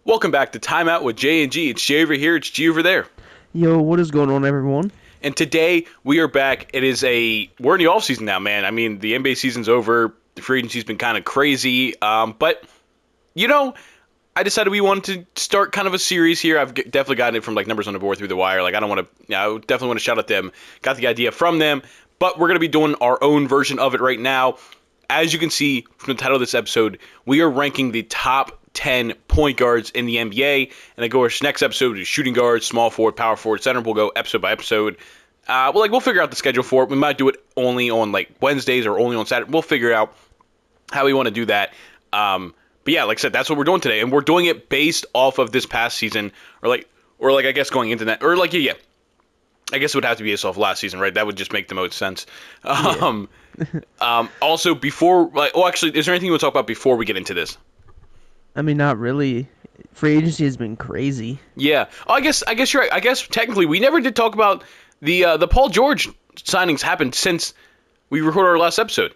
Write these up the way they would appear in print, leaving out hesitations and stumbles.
Welcome back to Timeout with J and G. It's Jay over here. It's G over there. Yo, what is going on, everyone? And today we are back. We're in the off season now, man. I mean, the NBA season's over. The free agency's been kind of crazy. But you know, I decided we wanted to start kind of a series here. I've definitely gotten it from like numbers on the board through the wire. Like I don't want to. I definitely want to shout at them. Got the idea from them. But we're gonna be doing our own version of it right now. As you can see from the title of this episode, we are ranking the top 10 point guards in the NBA. And I go our next episode is shooting guards, small forward, power forward, center. We'll go episode by episode. We'll figure out the schedule for it. We might do it only on like Wednesdays or only on Saturday. We'll figure out how we want to do that. But yeah, like I said, that's what we're doing today, and we're doing it based off of this past season, or I guess going into that, or like yeah. I guess it would have to be based off last season, right? That would just make the most sense. Yeah. Also, before, actually, is there anything you want to talk about before we get into this? I mean, not really. Free agency has been crazy. Yeah. Oh, I guess you're right. I guess technically we never did talk about the Paul George signings happened since we recorded our last episode.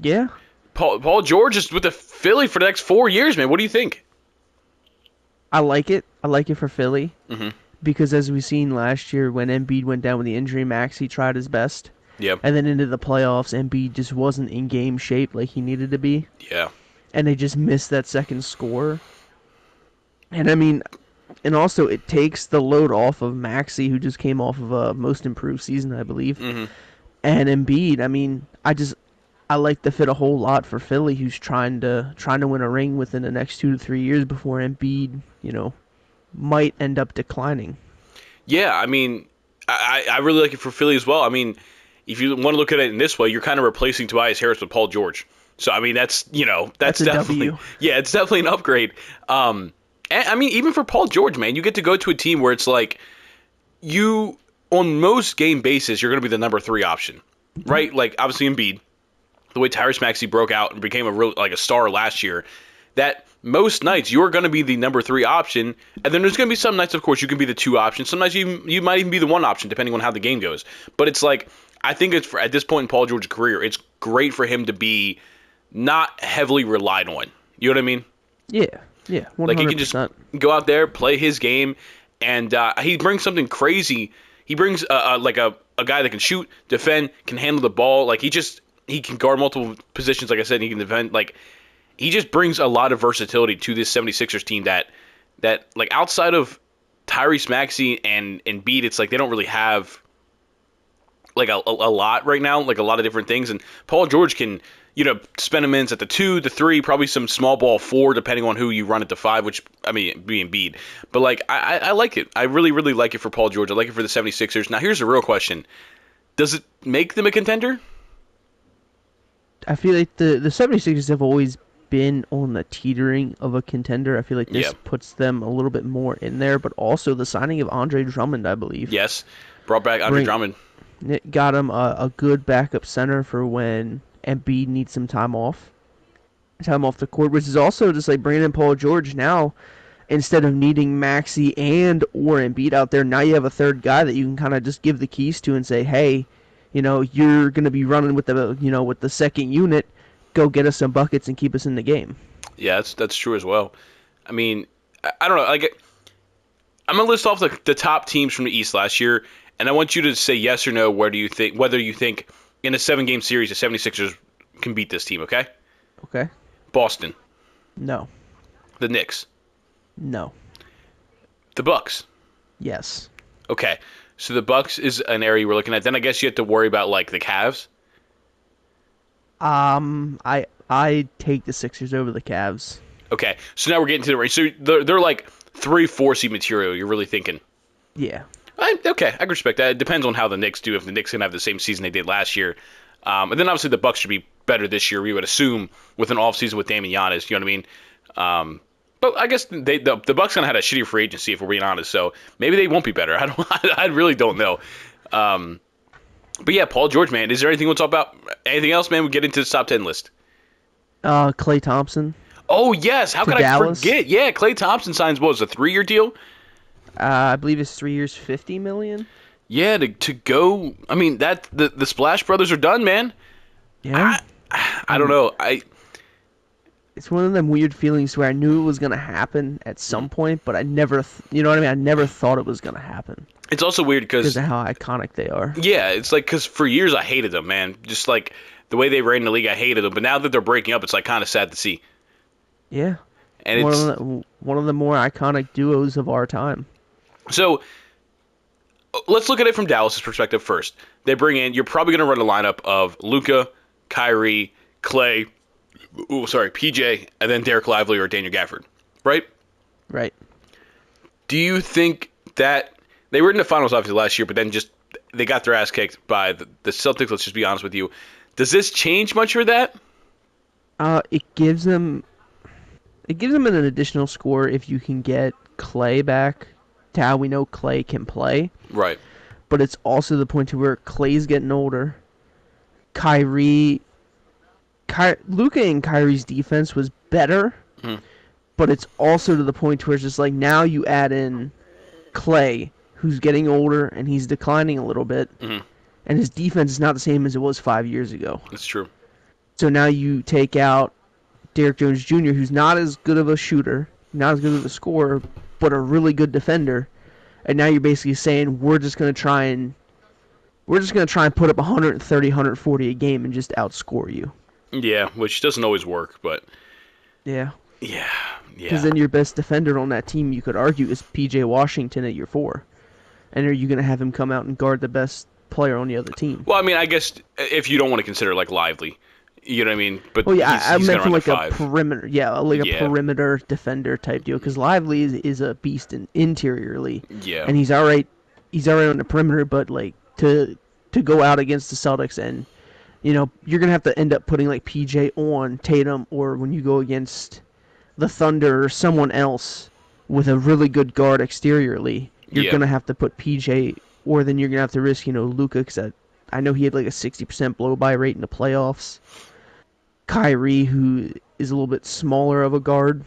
Yeah. Paul George is with the Philly for the next 4 years, man. What do you think? I like it. I like it for Philly. Mm-hmm. Because as we seen last year, when Embiid went down with the injury, Maxey tried his best. Yep. And then into the playoffs, Embiid just wasn't in game shape like he needed to be. Yeah. And they just missed that second score. And I mean, and also it takes the load off of Maxey, who just came off of a most improved season, I believe. Mm-hmm. And Embiid, I mean, I like the fit a whole lot for Philly, who's trying to win a ring within the next 2 to 3 years before Embiid, might end up declining. Yeah, I mean, I really like it for Philly as well. I mean, if you want to look at it in this way, you're kind of replacing Tobias Harris with Paul George. So I mean, that's That's a definitely W. yeah, it's definitely an upgrade. And, I mean, even for Paul George, man, you get to go to a team where it's like you on most game basis, you're going to be the number 3 option, right? Like obviously Embiid, the way Tyrese Maxey broke out and became a star last year, that most nights you're going to be the number 3 option, and then there's going to be some nights, of course, you can be the 2 option. Sometimes you might even be the 1 option, depending on how the game goes. But it's like, I think at this point in Paul George's career, it's great for him to be not heavily relied on. You know what I mean? Yeah, 100%. Like he can just go out there, play his game, and he brings something crazy. He brings a guy that can shoot, defend, can handle the ball. Like he can guard multiple positions. Like I said, he can defend. Like he just brings a lot of versatility to this 76ers team that like outside of Tyrese Maxey and Embiid, it's like they don't really have like a lot right now, like a lot of different things. And Paul George can, spend him minutes at the 2, the 3, probably some small ball 4, depending on who you run at the 5, which, I mean, be Embiid. But, like, I like it. I really, really like it for Paul George. I like it for the 76ers. Now, here's the real question. Does it make them a contender? I feel like the 76ers have always been on the teetering of a contender. I feel like this puts them a little bit more in there, but also the signing of Andre Drummond, I believe. Yes, brought back Andre Drummond. It got him a good backup center for when Embiid needs some time off the court, which is also just like bringing in Paul George now. Instead of needing Maxey and or Embiid out there, now you have a third guy that you can kind of just give the keys to and say, hey, you're going to be running with the second unit. Go get us some buckets and keep us in the game. Yeah, that's true as well. I mean, I don't know. I'm going to list off the top teams from the East last year, and I want you to say yes or no whether you think in a 7-game series the 76ers can beat this team, okay? Okay. Boston. No. The Knicks. No. The Bucks. Yes. Okay. So the Bucks is an area we're looking at. Then I guess you have to worry about like the Cavs. I take the Sixers over the Cavs. Okay. So now we're getting to the race. So they're like 3-4 seed material, you're really thinking. Yeah. Okay, I can respect that. It depends on how the Knicks do. If the Knicks can have the same season they did last year. And then obviously the Bucks should be better this year, we would assume, with an offseason with Dame and Giannis, you know what I mean? But I guess the Bucks kind of had a shitty free agency, if we're being honest. So maybe they won't be better. I really don't know. But yeah, Paul George, man. Is there anything we'll talk about? Anything else, man? We get into the top 10 list. Klay Thompson. Oh yes, how could Dallas. I forget? Yeah, Klay Thompson signs what was a 3-year deal? I believe it's 3 years, $50 million. Yeah, to go. I mean that the Splash Brothers are done, man. Yeah. I don't know. it's one of them weird feelings where I knew it was gonna happen at Mhm. some point, but I never, you know what I mean? I never thought it was gonna happen It's also weird because because of how iconic they are. yeah, it's like because for years I hated them, man. Just like the way they ran the league, I hated them. But now that they're breaking up, it's like kind of sad to see. Yeah, And it's one of the more iconic duos of our time. so let's look at it from Dallas's perspective first. They bring in, you're probably going to run a lineup of Luca, Kyrie, Clay, PJ, and then Derek Lively or Daniel Gafford, right? Right. Do you think that they were in the finals obviously last year, but then just they got their ass kicked by the Celtics? Let's just be honest with you. Does this change much for that? It gives them an additional score if you can get Clay back to how we know Clay can play. Right. But it's also the point to where Clay's getting older. Kyrie, Luca and Kyrie's defense was better, Mm-hmm. but it's also to the point where it's just like now you add in Clay, who's getting older and he's declining a little bit, Mm-hmm. and his defense is not the same as it was 5 years ago. That's true. So now you take out Derrick Jones Jr., who's not as good of a shooter, not as good of a scorer, but a really good defender. And now you're basically saying we're just going to try and put up 130, 140 a game and just outscore you. Yeah, which doesn't always work, but Yeah. yeah, Because yeah. then your best defender on that team, you could argue, is P.J. Washington at your 4. And are you going to have him come out and guard the best player on the other team? Well, I mean, I guess if you don't want to consider like Lively, you know what I mean. But Well, yeah, I he's meant gonna from run the like a five. perimeter, yeah, like a Yeah, perimeter defender type deal. Because Lively is a beast interiorly, yeah, and he's all right. He's all right on the perimeter, but like to go out against the Celtics, and you're gonna have to end up putting like PJ on Tatum, or when you go against the Thunder or someone else with a really good guard exteriorly, you're yeah, gonna have to put PJ, or then you're gonna have to risk Luka, because I know he had like a 60% blow by rate in the playoffs. Kyrie, who is a little bit smaller of a guard,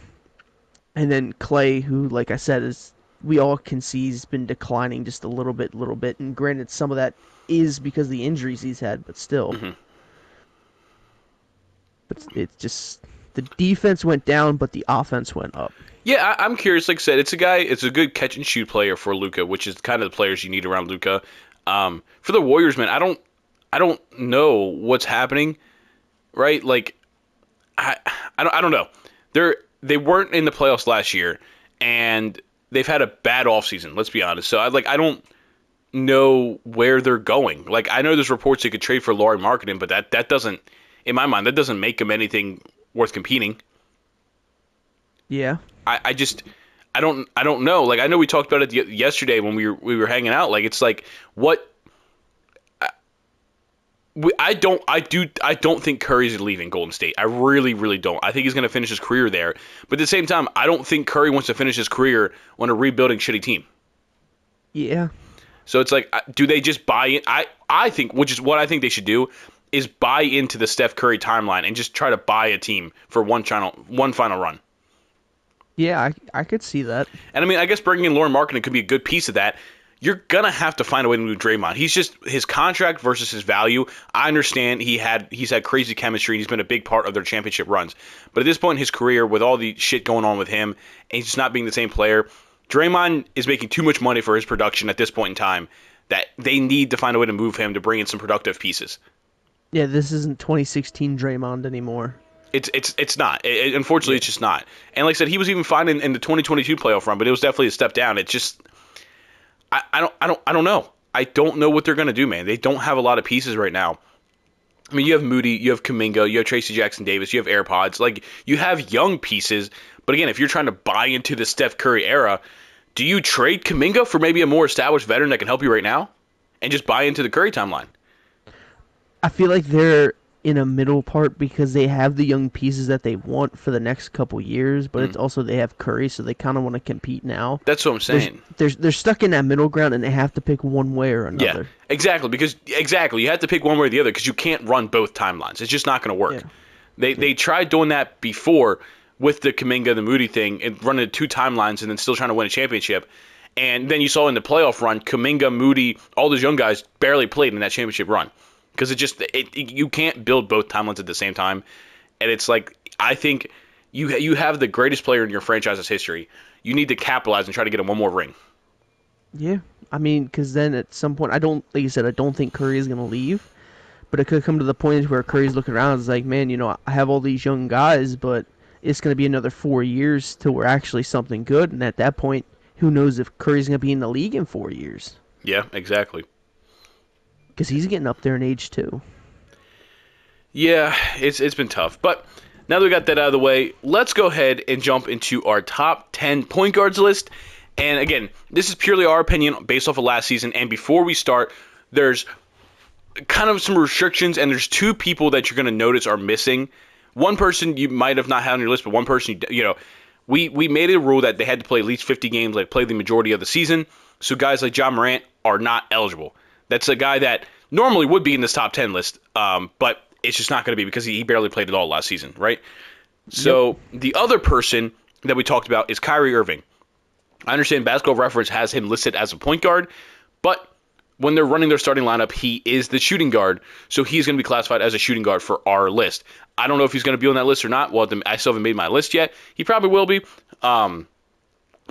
and then Clay, who, like I said, is we all can see he's been declining just a little bit. And granted, some of that is because of the injuries he's had, but still, hmm but it's just the defense went down, but the offense went up. yeah. I'm curious. Like I said, it's a guy. It's a good catch and shoot player for Luca, which is kind of the players you need around Luca. For the Warriors, man, I don't know what's happening. Right? Like, I, I don't know. They weren't in the playoffs last year, and they've had a bad offseason, let's be honest. So I don't know where they're going. Like I know there's reports they could trade for Laurie Marketing, but that doesn't, in my mind, that doesn't make them anything worth competing. Yeah, I just I don't know. Like I know we talked about it yesterday when we were hanging out. Like it's like what I don't think Curry's leaving Golden State. I really, really don't. I think he's going to finish his career there. But at the same time, I don't think Curry wants to finish his career on a rebuilding shitty team. yeah, So it's like, do they just buy in? I think, which is what I think they should do, is buy into the Steph Curry timeline and just try to buy a team for one final run. yeah. I could see that. And I mean, I guess bringing in Lauren Marketing could be a good piece of that. You're gonna have to find a way to move Draymond. He's just his contract versus his value. I understand he's had crazy chemistry and he's been a big part of their championship runs. But at this point in his career, with all the shit going on with him, and he's just not being the same player, Draymond is making too much money for his production at this point in time that they need to find a way to move him to bring in some productive pieces. Yeah, this isn't 2016 Draymond anymore. It's not. Unfortunately, Yeah, it's just not. And like I said, he was even fine in the 2022 playoff run, but it was definitely a step down. It's just I don't know. I don't know what they're gonna do, man. They don't have a lot of pieces right now. I mean, you have Moody, you have Kuminga, you have Tracy Jackson Davis, you have AirPods. Like you have young pieces, but again, if you're trying to buy into the Steph Curry era, do you trade Kuminga for maybe a more established veteran that can help you right now, and just buy into the Curry timeline? I feel like they're in a middle part because they have the young pieces that they want for the next couple years, but it's Mm. also they have Curry, so they kind of want to compete now. That's what I'm They're, saying. they're stuck in that middle ground, and they have to pick one way or Yeah, another. exactly. Because exactly, you have to pick one way or the other because you can't run both timelines. It's just not going to work. Yeah, They tried doing that before with the Kuminga the Moody thing and running two timelines and then still trying to win a championship. And then you saw in the playoff run, Kuminga, Moody, all those young guys barely played in that championship run because you can't build both timelines at the same time. And it's like I think You have the greatest player in your franchise's history. You need to capitalize and try to get him one more ring. Yeah, I mean, because then at some point, I don't, like you said, I don't think Curry is gonna leave, but it could come to the point where Curry's looking around, and is like, man, I have all these young guys, but it's gonna be another 4 years till we're actually something good, and at that point, who knows if Curry's gonna be in the league in 4 years? Yeah, exactly. Because he's getting up there in age too. Yeah, it's been tough. But now that we got that out of the way, let's go ahead and jump into our top 10 point guards list. And again, this is purely our opinion based off of last season. And before we start, there's kind of some restrictions, and there's two people that you're going to notice are missing. One person you might have not had on your list, but one person, we made a rule that they had to play at least 50 games, like play the majority of the season. So guys like John Morant are not eligible. That's a guy that normally would be in this top 10 list, but it's just not going to be because he barely played at all last season, right? So The other person that we talked about is Kyrie Irving. I understand Basketball Reference has him listed as a point guard, but when they're running their starting lineup, he is the shooting guard, so he's going to be classified as a shooting guard for our list. I don't know if he's going to be on that list or not. Well, I still haven't made my list yet. He probably will be.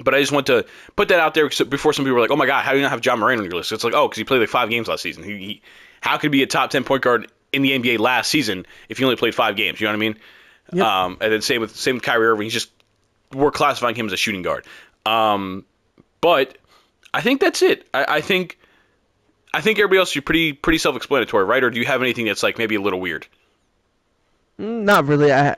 But I just want to put that out there before some people were like, oh my God, how do you not have John Morant on your list? It's like, oh, because he played like 5 games last season. How could he be a top 10 point guard in the NBA last season if he only played 5 games? You know what I mean? Yep. And then same with Kyrie Irving. We're classifying him as a shooting guard. But I think that's it. I think everybody else is pretty self-explanatory, right? Or do you have anything that's like maybe a little weird? Not really. I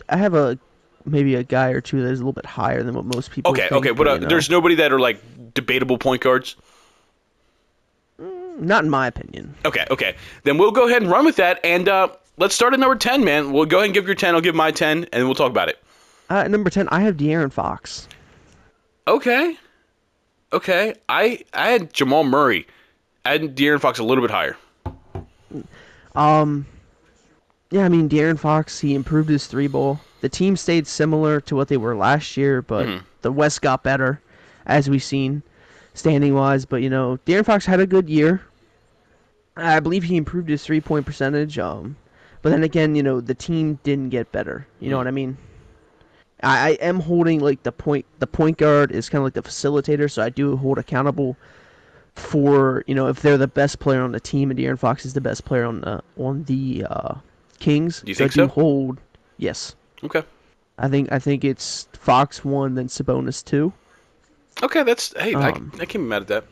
have maybe a guy or two that is a little bit higher than what most people Okay, think, okay, but there's nobody that are like debatable point guards. not in my opinion. Okay. Then we'll go ahead and run with that, and let's start at number 10, man. We'll go ahead and give your 10. I'll give my 10, and we'll talk about it. Number 10, I have De'Aaron Fox. Okay. I had Jamal Murray. I had De'Aaron Fox a little bit higher. Yeah, I mean, De'Aaron Fox, he improved his 3-ball. The team stayed similar to what they were last year, but the West got better, as we've seen, standing-wise. But, De'Aaron Fox had a good year. I believe he improved his 3-point percentage. But then again, the team didn't get better. You know what I mean? I am holding, like, the point guard is kind of like the facilitator, so I do hold accountable for, if they're the best player on the team, and De'Aaron Fox is the best player on the Kings. Do you think so? I do so? hold, yes. Okay. I think it's Fox 1, then Sabonis 2. Okay, I can't be mad at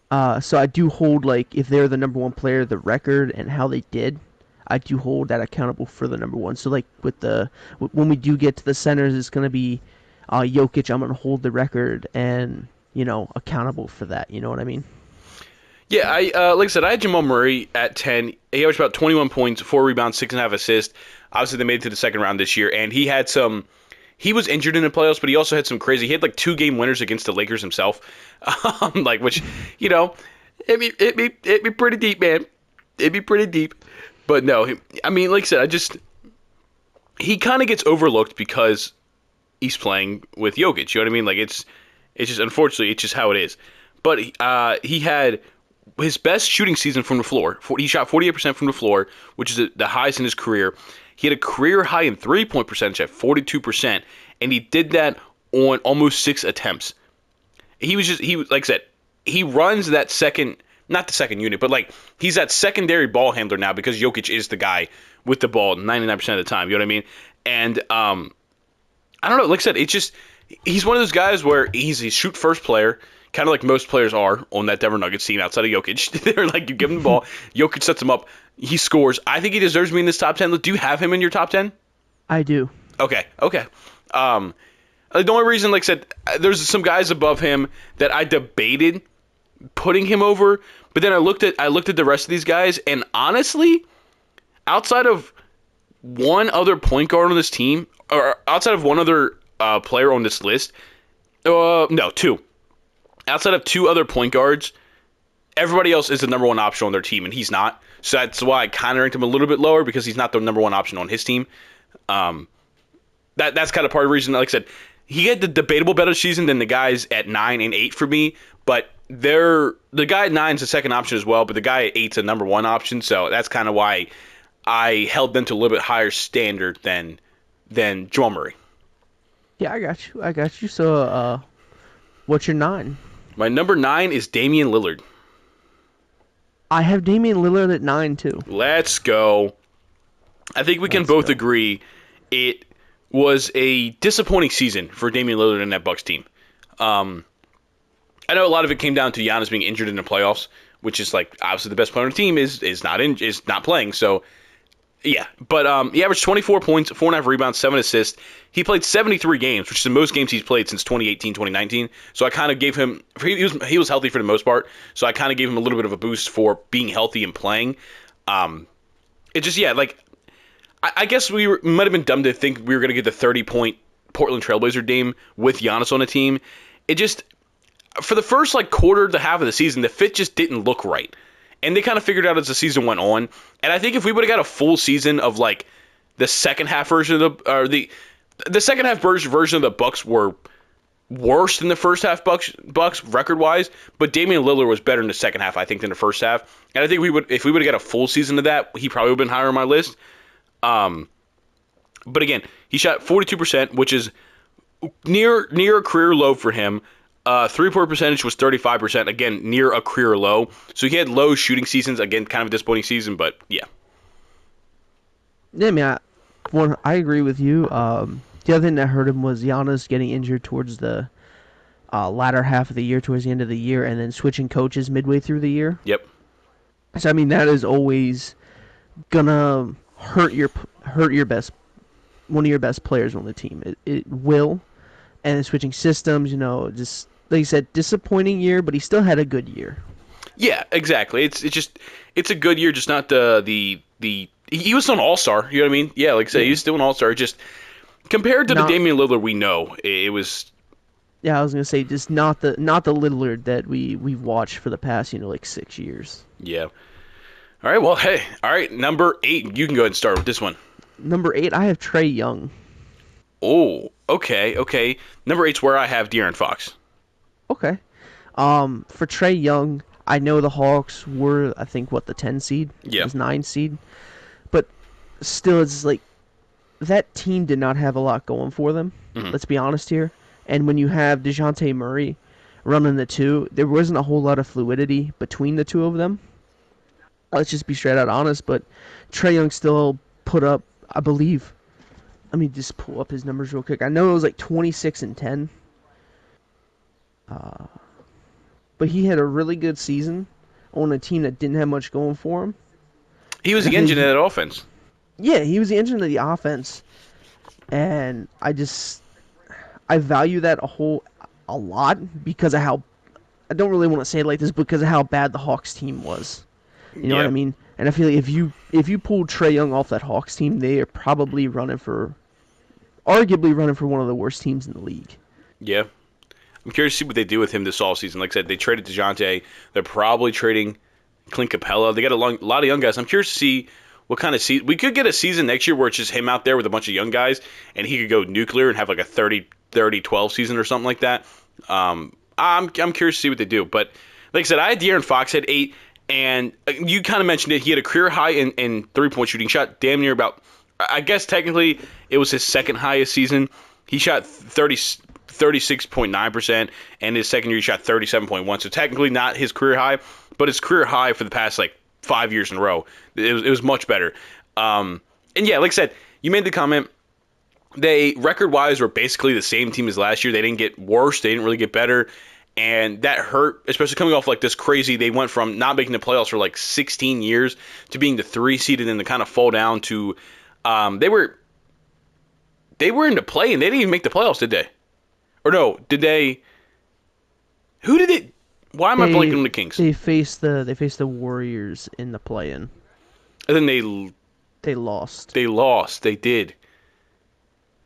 that. So I do hold, like, if they're the number 1 player, the record and how they did, I do hold that accountable for the number 1. So, like, when we do get to the centers, it's going to be Jokic. I'm going to hold the record and, accountable for that. You know what I mean? Yeah, like I said, I had Jamal Murray at 10. He averaged about 21 points, 4 rebounds, 6.5 assists. Obviously, they made it to the second round this year, and he was injured in the playoffs, but he also had some crazy. He had like 2 game winners against the Lakers himself, which it'd be pretty deep, man. It'd be pretty deep, but no, like I said, he kind of gets overlooked because he's playing with Jokic. You know what I mean? Like it's just unfortunately it's just how it is. But he had his best shooting season from the floor. He shot 48% from the floor, which is the highest in his career. He had a career high in 3-point percentage at 42%, and he did that on almost 6 attempts. He was like I said, he runs that not the second unit, but like he's that secondary ball handler now because Jokic is the guy with the ball 99% of the time. You know what I mean? And I don't know. Like I said, it's just he's one of those guys where he's a shoot first player. Kind of like most players are on that Denver Nuggets team outside of Jokic. They're like, you give him the ball, Jokic sets him up, he scores. I think he deserves to be in this top 10. Do you have him in your top 10? I do. Okay. The only reason, like I said, there's some guys above him that I debated putting him over, but then I looked at the rest of these guys, and honestly, outside of one other point guard on this team, or outside of one other player on this list, no, 2. Outside of 2 other point guards, everybody else is the number 1 option on their team, and he's not. So that's why I kind of ranked him a little bit lower, because he's not the number 1 option on his team. That's kind of part of the reason. Like I said, he had the debatable better season than the guys at 9 and 8 for me, but the guy at 9 is the second option as well, but the guy at 8 is the number 1 option, so that's kind of why I held them to a little bit higher standard than Jamal Murray. Yeah, I got you. I got you. So, what's your nine? My number 9 is Damian Lillard. I have Damian Lillard at nine too. Let's go. I think we can Let's both go. agree it was a disappointing season for Damian Lillard and that Bucks team. Um, I know a lot of it came down to Giannis being injured in the playoffs, which is like obviously the best player on the team is not playing. So yeah, but he averaged 24 points, 4.5 rebounds, 7 assists. He played 73 games, which is the most games he's played since 2018, 2019. So I kind of gave him he was healthy for the most part. So I kind of gave him a little bit of a boost for being healthy and playing. It just yeah, like I guess might have been dumb to think we were going to get the 30-point Portland Trailblazer Dame with Giannis on the team. It just for the first like quarter to half of the season, the fit just didn't look right. And they kind of figured out as the season went on. And I think if we would have got a full season of like the second half version of the second half version of the Bucks were worse than the first half Bucks record wise, but Damian Lillard was better in the second half I think than the first half. And I think if we would have got a full season of that, he probably would have been higher on my list. But again, he shot 42%, which is near a career low for him. 3-point percentage was 35%. Again, near a career low. So he had low shooting seasons. Again, kind of a disappointing season, but yeah. Yeah, I mean, I agree with you. The other thing that hurt him was Giannis getting injured towards the latter half of the year, towards the end of the year, and then switching coaches midway through the year. Yep. So I mean, that is always gonna hurt your best one of your best players on the team. It will, and then switching systems, just like you said, disappointing year, but he still had a good year. Yeah, exactly. It's a good year, just not the he was still an all-star, you know what I mean? Yeah, like I say, Yeah, he was still an all-star. Just compared to the not Damian Lillard we know, it was yeah. I was gonna say just not the Lillard that we've watched for the past like 6 years. yeah. All right, well, hey, all right, number 8. You can go ahead and start with this one. Number eight, I have Trey Young. Oh, okay, okay. Number 8's where I have De'Aaron Fox. Okay. For Trey Young, I know the Hawks were, I think, what the 10 seed, it Yeah. was 9 seed, but still, it's like that team did not have a lot going for them. Hmm. Let's be honest here. And when you have Dejounte Murray running the two, there wasn't a whole lot of fluidity between the two of them. Let's just be straight out honest. But Trey Young still put up, I believe. Let me just pull up his numbers real quick. I know it was like 26 and 10, but he had a really good season on a team that didn't have much going for him. He was And I the feel engine of he, that offense. yeah, he was the engine of the offense, and I value that a lot because of how I don't really want to say it like this because of how bad the Hawks team was. You know what I Yep. mean? And I feel like if you pull Trey Young off that Hawks team, they are probably arguably running for one of the worst teams in the league. Yeah. I'm curious to see what they do with him this offseason. Like I said, they traded DeJounte. They're probably trading Clint Capella. They got a lot of young guys. I'm curious to see what kind of season. We could get a season next year where it's just him out there with a bunch of young guys, and he could go nuclear and have like a 30-12 season or something like that. I'm curious to see what they do. But like I said, I had De'Aaron Fox at 8, and you kind of mentioned it. He had a career high in 3-point shooting. Shot damn near about, I guess technically it was his second highest season. He shot 36.9%, and his second year he shot 37.1. So technically not his career high, but his career high for the past like 5 years in a row. It was much better. And yeah, like I said, you made the comment. They record wise were basically the same team as last year. They didn't get worse. They didn't really get better. And that hurt, especially coming off like this crazy. They went from not making the playoffs for like 16 years to being the 3 seed and then to kind of fall down to they were into play and they didn't even make the playoffs, did they? Or no, did they? Who did it? Why am I blanking They on the Kings? they faced the Warriors in the play-in. And then They lost. they lost. They did.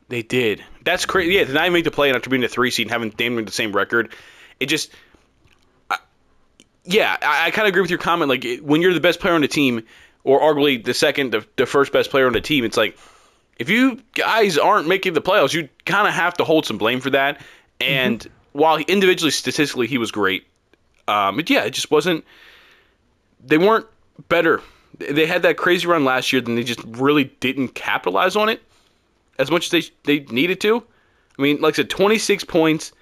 They did. That's crazy. Yeah, to not even make the play after being a 3 seed and having damn near the same record. It just, yeah, I kind of agree with your comment. Like when you're the best player on the team, or arguably the first best player on the team, it's like if you guys aren't making the playoffs, you kind of have to hold some blame for that. Hmm. And while individually, statistically, he was great, it just wasn't. They weren't better. They had that crazy run last year, then they just really didn't capitalize on it as much as they needed to. I mean, like I said, 26 points,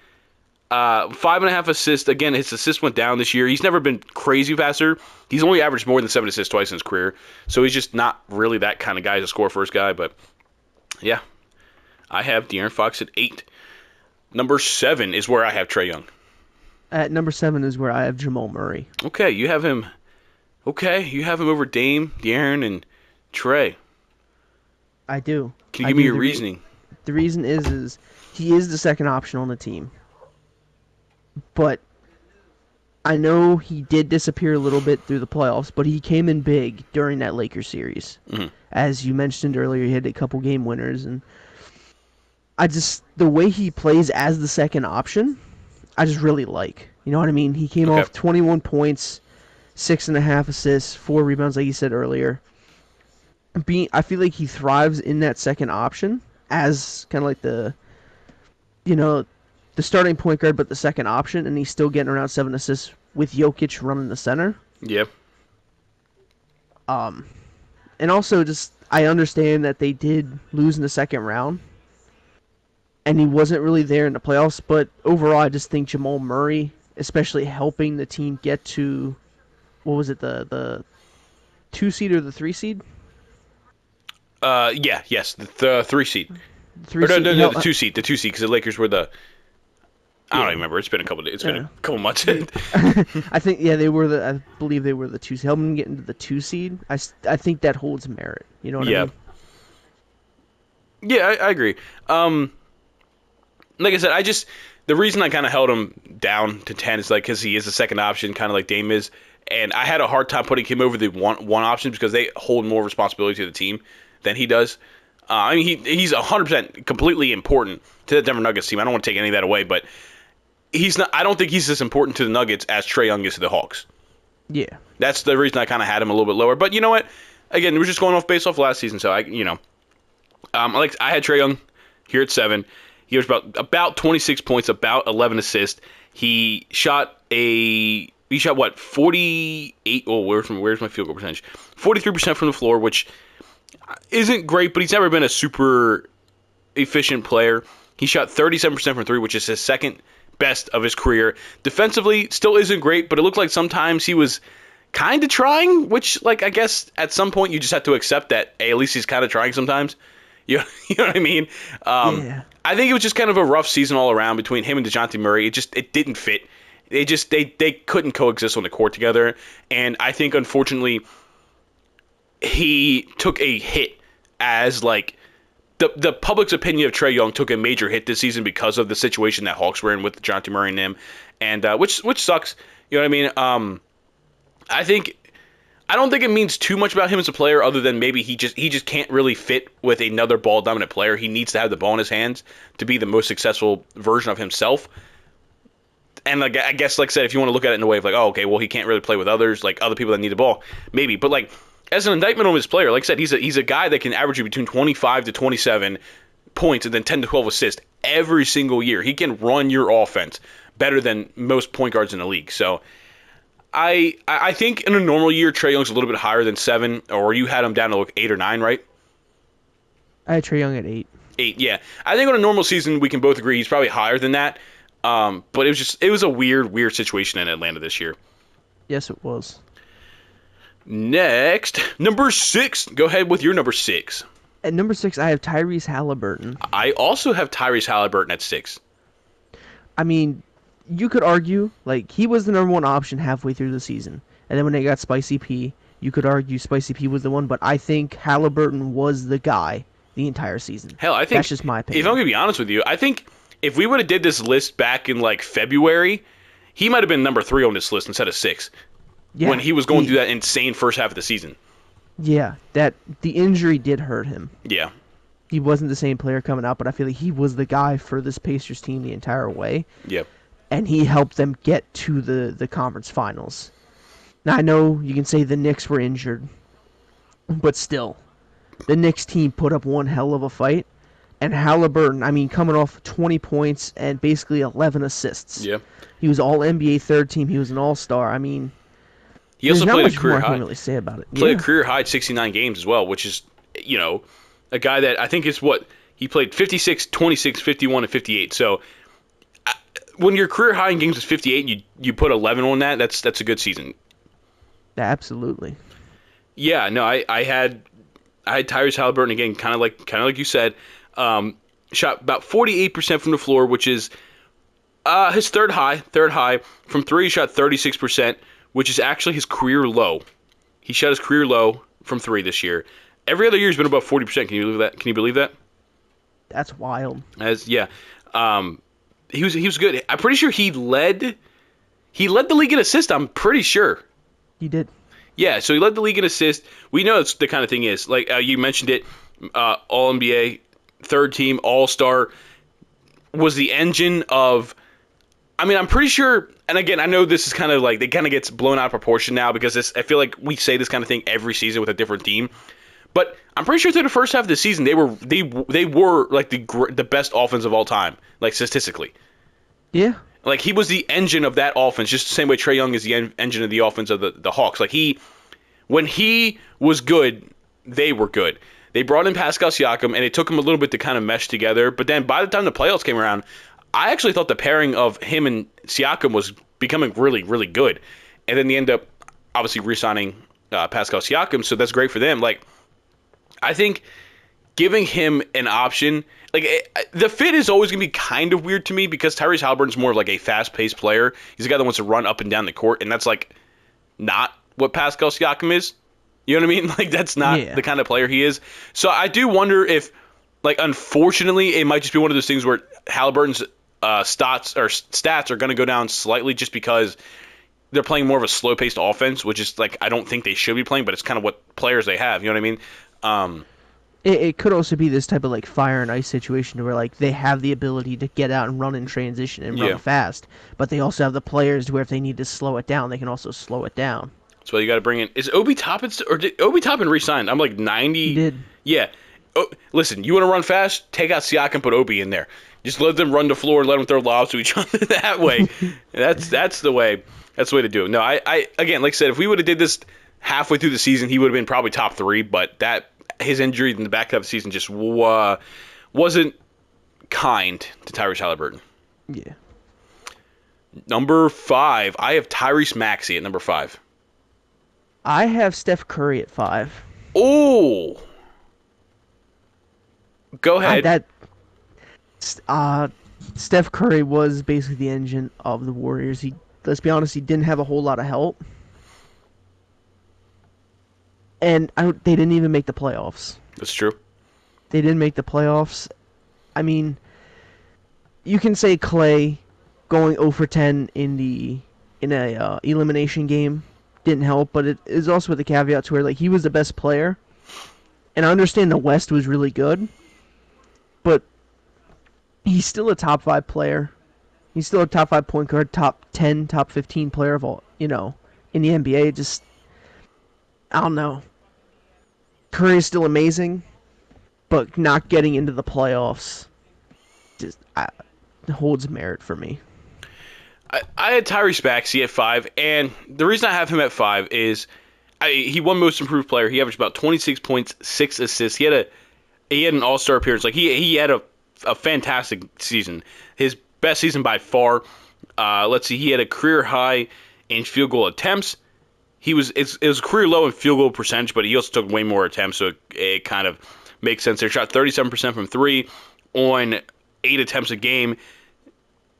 5.5 assists. Again, his assists went down this year. He's never been crazy faster. He's only averaged more than 7 assists twice in his career. So he's just not really that kind of guy as a score first guy. But yeah, I have De'Aaron Fox at 8. Number 7 is where I have Trae Young. At number 7 is where I have Jamal Murray. Okay, you have him. Okay, you have him over Dame, De'Aaron, and Trae. I do. Can you give me your reasoning? The reason is he is the second option on the team. But I know he did disappear a little bit through the playoffs, but he came in big during that Lakers series. Mm-hmm. As you mentioned earlier, he had a couple game winners, and the way he plays as the second option, I just really like. You know what I mean? He came off 21 points, 6.5 assists, 4 rebounds, like you said earlier. I feel like he thrives in that second option as kind of like the starting point guard, but the second option, and he's still getting around 7 assists with Jokic running the center. Yep. And also just I understand that they did lose in the second round, and he wasn't really there in the playoffs. But overall, I just think Jamal Murray, especially helping the team get to, what was it, the 2 seed or the 3 seed? The 3 seed. The 2 seed. The 2 seed, because the Lakers were the. I don't remember. It's been a couple months. I think I believe they were the 2 seed. Helping them get into the 2 seed. I think that holds merit. You know what I mean? Yeah, I agree. Like I said, the reason I kind of held him down to 10 is because he is the second option, kind of like Dame is, and I had a hard time putting him over the one option because they hold more responsibility to the team than he does. I mean, he's 100% completely important to the Denver Nuggets team. I don't want to take any of that away, but he's not. I don't think he's as important to the Nuggets as Trae Young is to the Hawks. Yeah, that's the reason I kind of had him a little bit lower. But you know what? Again, we're just going based off last season, so I had Trae Young here at 7. He was about 26 points, about 11 assists. He shot 48. Oh, where's my field goal percentage? 43% from the floor, which isn't great, but he's never been a super efficient player. He shot 37% from 3, which is his second best of his career. Defensively, still isn't great, but it looked like sometimes he was kind of trying, which, I guess at some point you just have to accept that, hey, at least he's kind of trying sometimes. You know what I mean? Yeah. I think it was just kind of a rough season all around between him and DeJounte Murray. It didn't fit. They couldn't coexist on the court together, and I think, unfortunately, he took a hit as, the public's opinion of Trae Young took a major hit this season because of the situation that Hawks were in with DeJounte Murray and him, and which sucks. You know what I mean? I don't think it means too much about him as a player, other than maybe he just can't really fit with another ball dominant player. He needs to have the ball in his hands to be the most successful version of himself. And I guess, like I said, if you want to look at it in a way of he can't really play with others, other people that need the ball, maybe. But as an indictment on his player, like I said, he's a guy that can average you between 25 to 27 points and then 10 to 12 assists every single year. He can run your offense better than most point guards in the league. So I think in a normal year, Trae Young's a little bit higher than 7, or you had him down to 8 or 9, right? I had Trae Young at 8. 8, yeah. I think on a normal season, we can both agree he's probably higher than that. But it was a weird situation in Atlanta this year. Yes, it was. Next, number 6. Go ahead with your number 6. At number 6, I have Tyrese Halliburton. I also have Tyrese Halliburton at 6. I mean, you could argue, he was the number 1 option halfway through the season. And then when they got Spicy P, you could argue Spicy P was the one, but I think Halliburton was the guy the entire season. Hell, I think... That's just my opinion. If I'm going to be honest with you, I think if we would have did this list back in, February, he might have been number 3 on this list instead of 6. Yeah, when he was going through that insane first half of the season. Yeah, the injury did hurt him. Yeah. He wasn't the same player coming out, but I feel like he was the guy for this Pacers team the entire way. Yep. And he helped them get to the conference finals. Now, I know you can say the Knicks were injured, but still, the Knicks team put up one hell of a fight. And Halliburton, coming off 20 points and basically 11 assists. Yep. He was all-NBA third team. He was an all-star. He also played a career high. I can't really say about it. Played a career high 69 games as well, which is, a guy that I think is He played 56, 26, 51, and 58. So when your career high in games is 58, you put 11 on that. That's a good season. Absolutely. Yeah, no, I had Tyrese Halliburton again, kind of like you said, shot about 48% from the floor, which is his third high. From three, he shot 36%, which is actually his career low. He shot his career low from three this year. Every other year he's been above 40%. Can you believe that? That's wild. Yeah, he was good. I'm pretty sure he led the league in assists. I'm pretty sure. He did. Yeah, so he led the league in assists. We know it's the kind of thing is like you mentioned it. All NBA, third team, All Star, was the engine of. I mean, I'm pretty sure. And again, I know this is kind of like it kind of gets blown out of proportion now because I feel like we say this kind of thing every season with a different team. But I'm pretty sure through the first half of the season they were like the best offense of all time, like statistically. Yeah. Like he was the engine of that offense, just the same way Trae Young is the engine of the offense of the Hawks. Like when he was good, they were good. They brought in Pascal Siakam, and it took him a little bit to kind of mesh together. But then by the time the playoffs came around, I actually thought the pairing of him and Siakam was becoming really, really good. And then they end up obviously re-signing Pascal Siakam, so that's great for them. Like I think giving him an option, the fit is always going to be kind of weird to me because Tyrese Halliburton's more of like a fast-paced player. He's a guy that wants to run up and down the court, and that's like not what Pascal Siakam is. You know what I mean? Like that's not the kind of player he is. So I do wonder if, like, unfortunately, it might just be one of those things where Halliburton's stats are going to go down slightly just because they're playing more of a slow-paced offense, which is like I don't think they should be playing, but it's kind of what players they have. You know what I mean? It could also be this type of like fire and ice situation where like they have the ability to get out and run in transition and run fast, but they also have the players where if they need to slow it down, they can also slow it down. So you got to bring in. Is Obi Toppin or did Obi Toppin re-signed? I'm like 90. He did. Yeah. Oh, listen, you want to run fast? Take out Siakam, put Obi in there. Just let them run the floor and let them throw lobs to each other that way. That's the way. That's the way to do it. No, I again, like I said, if we would have did this halfway through the season, he would have been probably top 3. But his injury in the back half of the season just wasn't kind to Tyrese Halliburton. Yeah. Number 5, I have Tyrese Maxey at number 5. I have Steph Curry at 5. Oh, go ahead. Steph Curry was basically the engine of the Warriors. Let's be honest, he didn't have a whole lot of help. And they didn't even make the playoffs. That's true. They didn't make the playoffs. I mean, you can say Clay going 0 for 10 in a elimination game didn't help, but it is also with the caveat to where like he was the best player. And I understand the West was really good, but he's still a top 5 player. He's still a top 5 point guard, top 10, top 15 player of all, in the NBA. Just, I don't know. Curry is still amazing, but not getting into the playoffs just holds merit for me. I had Tyrese Maxey at 5, and the reason I have him at 5 is he won Most Improved Player. He averaged about 26 points, 6 assists. He had an All-Star appearance. Like he had a fantastic season. His best season by far. Let's see, he had a career high in field goal attempts. It was a career low in field goal percentage, but he also took way more attempts, so it kind of makes sense. They shot 37% from 3 on 8 attempts a game.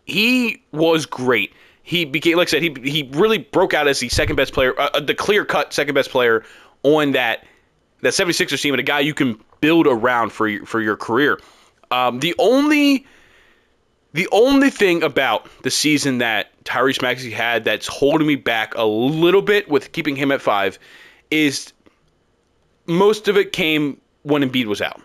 He was great. He became, like I said, he really broke out as the second best player, the clear-cut second best player on that 76ers team, and a guy you can build around for your career. The only thing about the season that Tyrese Maxey had that's holding me back a little bit with keeping him at 5 is most of it came when Embiid was out.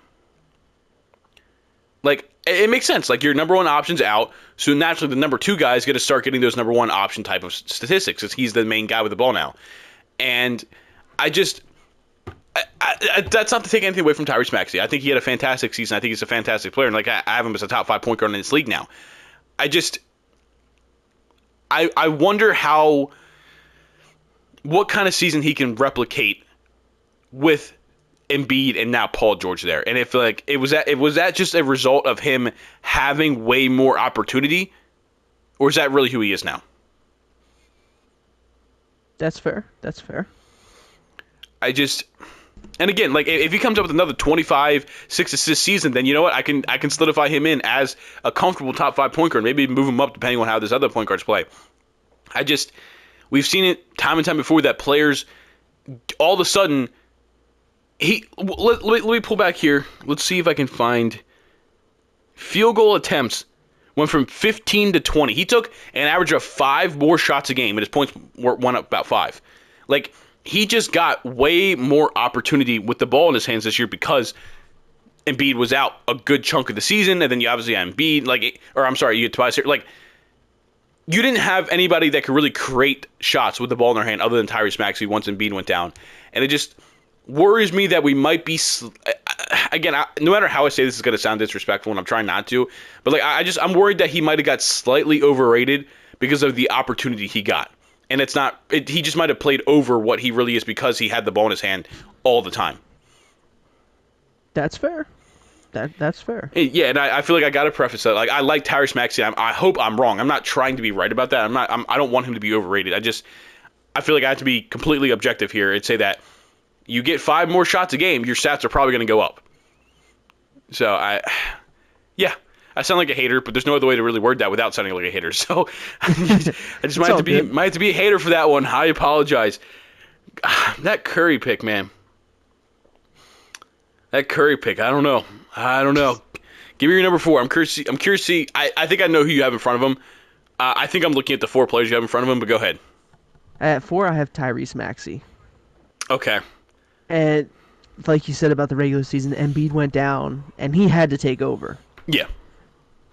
Like, it makes sense. Like, your number 1 option's out, so naturally the number 2 guy is going to start getting those number 1 option type of statistics because he's the main guy with the ball now. And that's not to take anything away from Tyrese Maxey. I think he had a fantastic season. I think he's a fantastic player. And like I have him as a top 5 point guard in this league now. I wonder what kind of season he can replicate with Embiid and now Paul George there. And if like it was that just a result of him having way more opportunity, or is that really who he is now? That's fair. That's fair. I just And again, like if he comes up with another 25, 6 assist season, then you know what? I can solidify him in as a comfortable top 5 point guard. Maybe move him up depending on how this other point guards play. We've seen it time and time before that players all of a sudden let me pull back here. Let's see if I can find field goal attempts went from 15 to 20. He took an average of 5 more shots a game, and his points went up about 5. Like, he just got way more opportunity with the ball in his hands this year because Embiid was out a good chunk of the season, and then you obviously had Embiid, you had Tobias here. Like, you didn't have anybody that could really create shots with the ball in their hand other than Tyrese Maxey once Embiid went down. And it just worries me that we might be, again, no matter how I say this is going to sound disrespectful, and I'm trying not to, but like I'm worried that he might have got slightly overrated because of the opportunity he got. And he just might have played over what he really is because he had the ball in his hand all the time. That's fair. That's fair. Yeah, and I feel like I got to preface that. Like, I like Tyrese Maxey. I hope I'm wrong. I'm not trying to be right about that. I don't want him to be overrated. I feel like I have to be completely objective here and say that you get 5 more shots a game, your stats are probably going to go up. So, I sound like a hater, but there's no other way to really word that without sounding like a hater. So, I just might have to be a hater for that one. I apologize. That Curry pick, man. That Curry pick, I don't know. Give me your number 4. I'm curious to see. I think I know who you have in front of him. I think I'm looking at the 4 players you have in front of him, but go ahead. At 4, I have Tyrese Maxey. Okay. And like you said about the regular season, Embiid went down, and he had to take over. Yeah.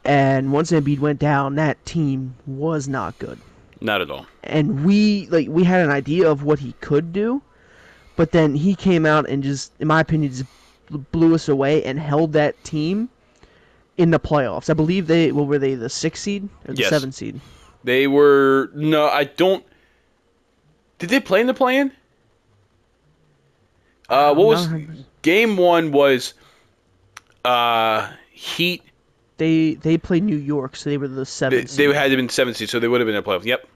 And once Embiid went down, that team was not good. Not at all. And we had an idea of what he could do, but then he came out and just, in my opinion, just blew us away and held that team in the playoffs. I believe were they, the 6th seed or the 7th seed? They were, no, I don't, did they play in the play-in? What was, game 1 was, Heat. They played New York, so they were the 7th seed. They had to have been 7th seed, so they would have been in the playoffs. Yep.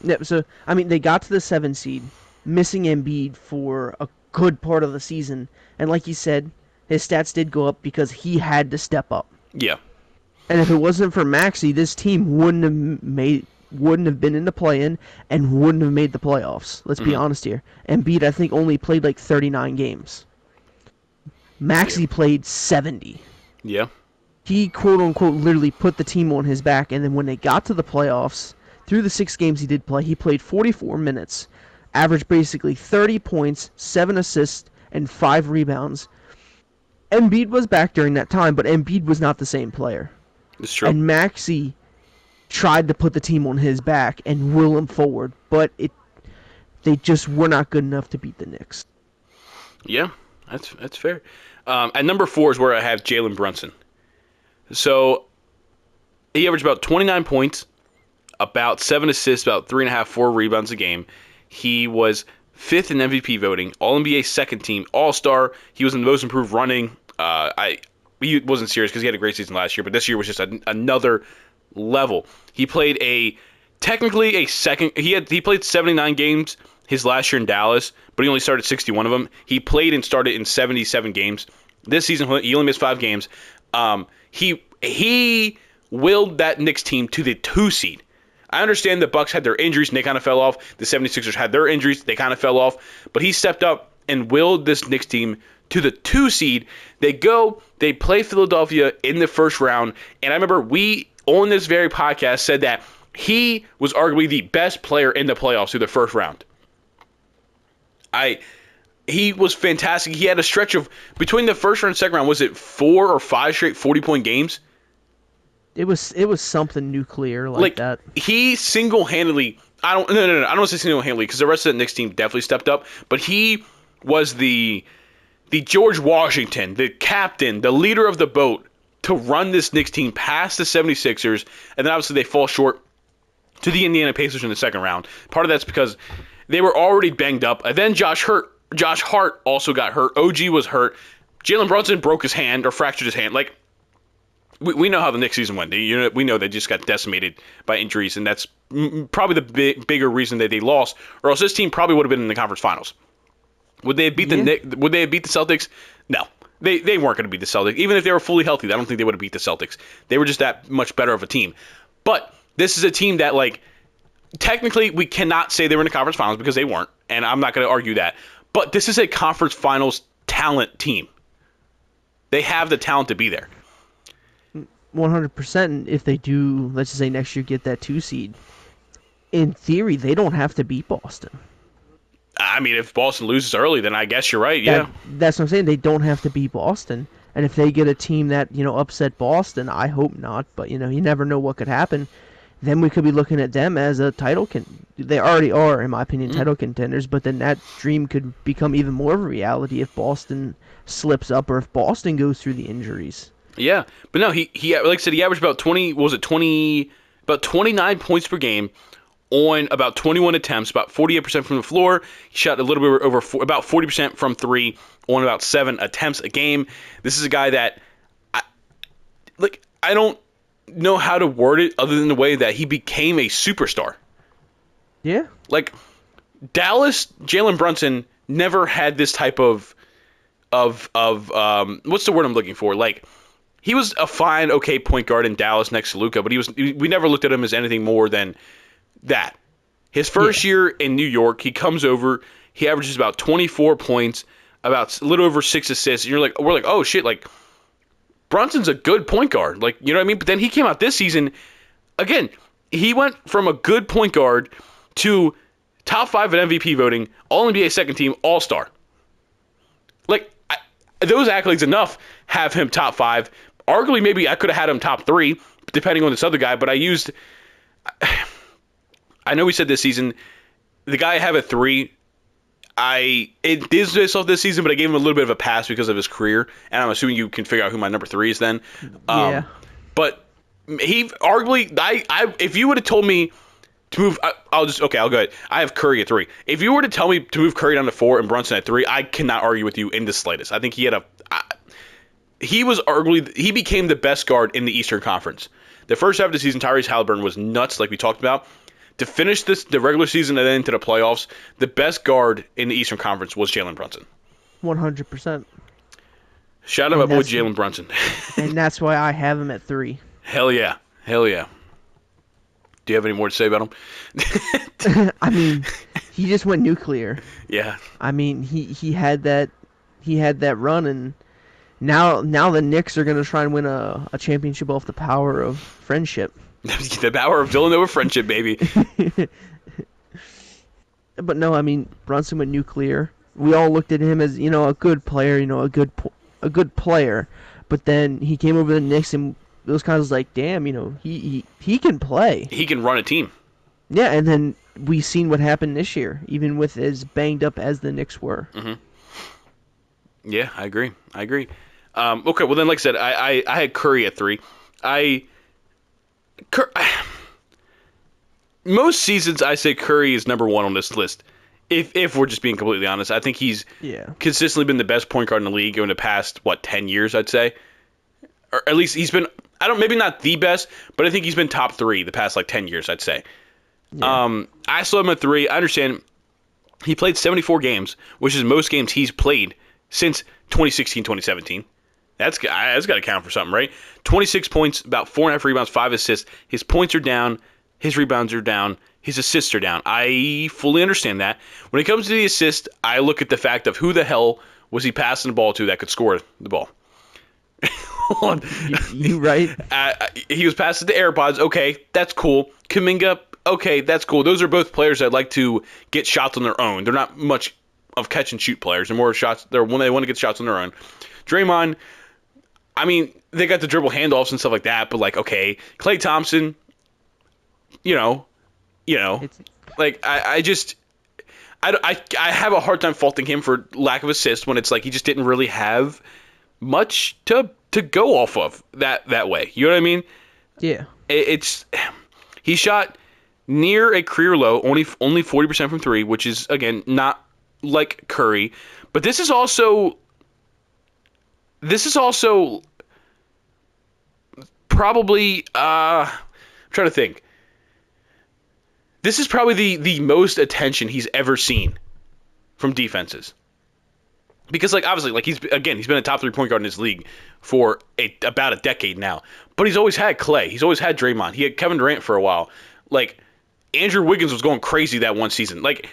Yep, so, I mean, they got to the 7th seed, missing Embiid for a good part of the season. And like you said, his stats did go up because he had to step up. Yeah. And if it wasn't for Maxey, this team wouldn't have been in the play-in and wouldn't have made the playoffs. Let's be honest here. Embiid, I think, only played like 39 games. Maxey played 70. Yeah. He, quote-unquote, literally put the team on his back, and then when they got to the playoffs, through the 6 games he did play, he played 44 minutes, averaged basically 30 points, 7 assists, and 5 rebounds. Embiid was back during that time, but Embiid was not the same player. It's true. And Maxey tried to put the team on his back and will him forward, but they just were not good enough to beat the Knicks. Yeah, that's fair. At number 4 is where I have Jalen Brunson. So he averaged about 29 points, about 7 assists, about 3.5, 4 rebounds a game. He was 5th in MVP voting, All-NBA second team, All-Star. He was in the most improved running. He wasn't serious because he had a great season last year, but this year was just another level. He played he played 79 games his last year in Dallas, but he only started 61 of them. He played and started in 77 games. This season, he only missed 5 games. He willed that Knicks team to the 2 seed. I understand the Bucks had their injuries and they kind of fell off. The 76ers had their injuries, they kind of fell off. But he stepped up and willed this Knicks team to the 2 seed. They play Philadelphia in the first round. And I remember we, on this very podcast, said that he was arguably the best player in the playoffs through the first round. He was fantastic. He had a stretch of, between the first round and second round, was it 4 or 5 straight 40-point games? It was something nuclear like that. He single-handedly, I don't want to say single-handedly because the rest of the Knicks team definitely stepped up, but he was the George Washington, the captain, the leader of the boat to run this Knicks team past the 76ers, and then obviously they fall short to the Indiana Pacers in the second round. Part of that's because they were already banged up, and then Josh Hurt Josh Hart also got hurt. OG was hurt. Jalen Brunson broke his hand or fractured his hand. Like, we know how the Knicks season went. We know they just got decimated by injuries, and that's probably the bigger reason that they lost, or else this team probably would have been in the conference finals. Would they have beat Would they have beat the Celtics? No. They weren't going to beat the Celtics. Even if they were fully healthy, I don't think they would have beat the Celtics. They were just that much better of a team. But this is a team that, like, technically we cannot say they were in the conference finals because they weren't, and I'm not going to argue that. But this is a conference finals talent team. They have the talent to be there. 100%. If they do, let's just say next year, get that 2 seed, in theory, they don't have to beat Boston. I mean, if Boston loses early, then I guess you're right, yeah. That's what I'm saying. They don't have to beat Boston. And if they get a team that, upset Boston, I hope not, but, you never know what could happen, then we could be looking at them as a they already are, in my opinion, title contenders, but then that dream could become even more of a reality if Boston slips up or if Boston goes through the injuries. Yeah, but no, he like I said, he averaged about 29 points per game on about 21 attempts, about 48% from the floor. He shot a little bit over about 40% from three on about 7 attempts a game. This is a guy that I don't know how to word it other than the way that he became a superstar. Yeah. Like, Dallas, Jalen Brunson never had this type of what's the word I'm looking for? Like, he was a fine, okay point guard in Dallas next to Luka, but we never looked at him as anything more than that. His first year in New York, he comes over, he averages about 24 points, about a little over 6 assists, and we're like, oh shit, like, Brunson's a good point guard, like, you know what I mean? But then he came out this season, again, he went from a good point guard to top 5 in MVP voting, All-NBA second team, All-Star. Like, those accolades enough have him top 5. Arguably, maybe I could have had him top 3, depending on this other guy, but I know we said this season, the guy I have at 3, it did myself this season, but I gave him a little bit of a pass because of his career, and I'm assuming you can figure out who my number 3 is then. Yeah. But he arguably, if you would have told me to move, I'll go ahead. I have Curry at 3. If you were to tell me to move Curry down to 4 and Brunson at 3, I cannot argue with you in the slightest. I think he became the best guard in the Eastern Conference. The first half of the season, Tyrese Halliburton was nuts, like we talked about. To finish the regular season and then into the playoffs, the best guard in the Eastern Conference was Jalen Brunson. 100%. Shout out my boy Jalen Brunson. And that's why I have him at 3. Hell yeah. Hell yeah. Do you have any more to say about him? I mean, he just went nuclear. Yeah. I mean, he had that run, and now the Knicks are going to try and win a championship off the power of friendship. The power of Villanova friendship, baby. But no, I mean, Brunson went nuclear. We all looked at him as, a good player, a good player. But then he came over to the Knicks, and it was kind of like, damn, he can play. He can run a team. Yeah, and then we seen what happened this year, even with as banged up as the Knicks were. Mm-hmm. Yeah, I agree. Okay, well then, like I said, I had Curry at 3. Most seasons, I say Curry is number 1 on this list. If we're just being completely honest, I think he's consistently been the best point guard in the league in the past 10 years, I'd say. Or at least he's been, maybe not the best, but I think he's been top 3 the past 10 years, I'd say. Yeah. I still have him at 3. I understand he played 74 games, which is most games he's played since 2016-2017. That's got to count for something, right? 26 points, about 4.5 rebounds, 5 assists. His points are down. His rebounds are down. His assists are down. I fully understand that. When it comes to the assist, I look at the fact of who the hell was he passing the ball to that could score the ball. You right? He was passing to AirPods. Okay, that's cool. Kuminga. Okay, that's cool. Those are both players that like to get shots on their own. They're not much of catch and shoot players. They're more shots. They're when they want to get shots on their own. Draymond. I mean, they got the dribble handoffs and stuff like that, but okay. Klay Thompson, I have a hard time faulting him for lack of assists when it's he just didn't really have much to go off of that way. You know what I mean? Yeah. He shot near a career low, only 40% from 3, which is again not like Curry, but this is also probably I'm trying to think. This is probably the most attention he's ever seen from defenses. Because, like, obviously, like, he's been a top 3 point guard in this league for about a decade now. But he's always had Clay. He's always had Draymond. He had Kevin Durant for a while. Like, Andrew Wiggins was going crazy that one season. Like,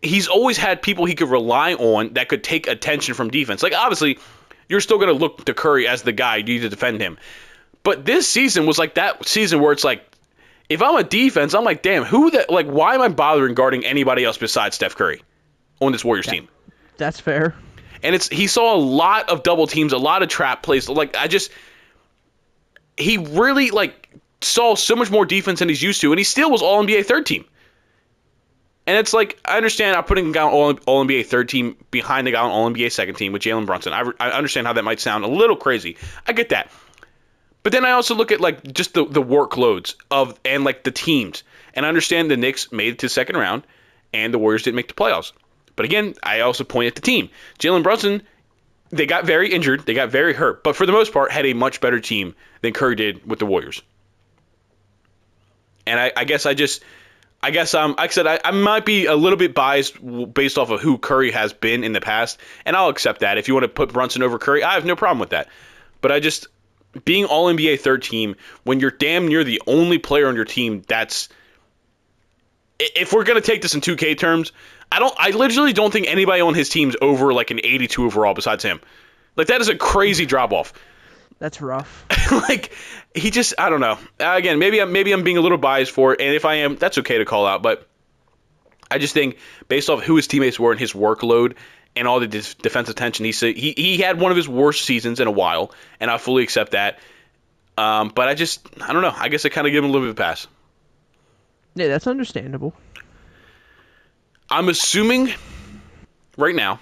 he's always had people he could rely on that could take attention from defense. Like, obviously, you're still going to look to Curry as the guy you need to defend him. But this season was like that season where it's like, if I'm a defense, I'm like, damn, why am I bothering guarding anybody else besides Steph Curry on this Warriors team? That's fair. And he saw a lot of double teams, a lot of trap plays. Like, he really, like, saw so much more defense than he's used to, and he still was All-NBA third team. And it's like, I understand I'm putting a guy on All-NBA third team behind a guy on All-NBA second team with Jalen Brunson. I understand how that might sound a little crazy. I get that. But then I also look at, like, just the workloads and like the teams. And I understand the Knicks made it to the second round, and the Warriors didn't make the playoffs. But again, I also point at the team. Jalen Brunson, they got very injured. They got very hurt. But for the most part, had a much better team than Curry did with the Warriors. And I guess like I said, I might be a little bit biased based off of who Curry has been in the past. And I'll accept that. If you want to put Brunson over Curry, I have no problem with that. But being All-NBA third team, when you're damn near the only player on your team that's, if we're going to take this in 2K terms, I literally don't think anybody on his team's over like an 82 overall besides him. Like, that is a crazy drop off. That's rough. Like, I don't know. Again, maybe I'm being a little biased for it, and if I am, that's okay to call out, but I just think based off who his teammates were and his workload and all the defensive attention he had one of his worst seasons in a while, and I fully accept that. But I don't know. I guess I kind of give him a little bit of a pass. Yeah, that's understandable. I'm assuming right now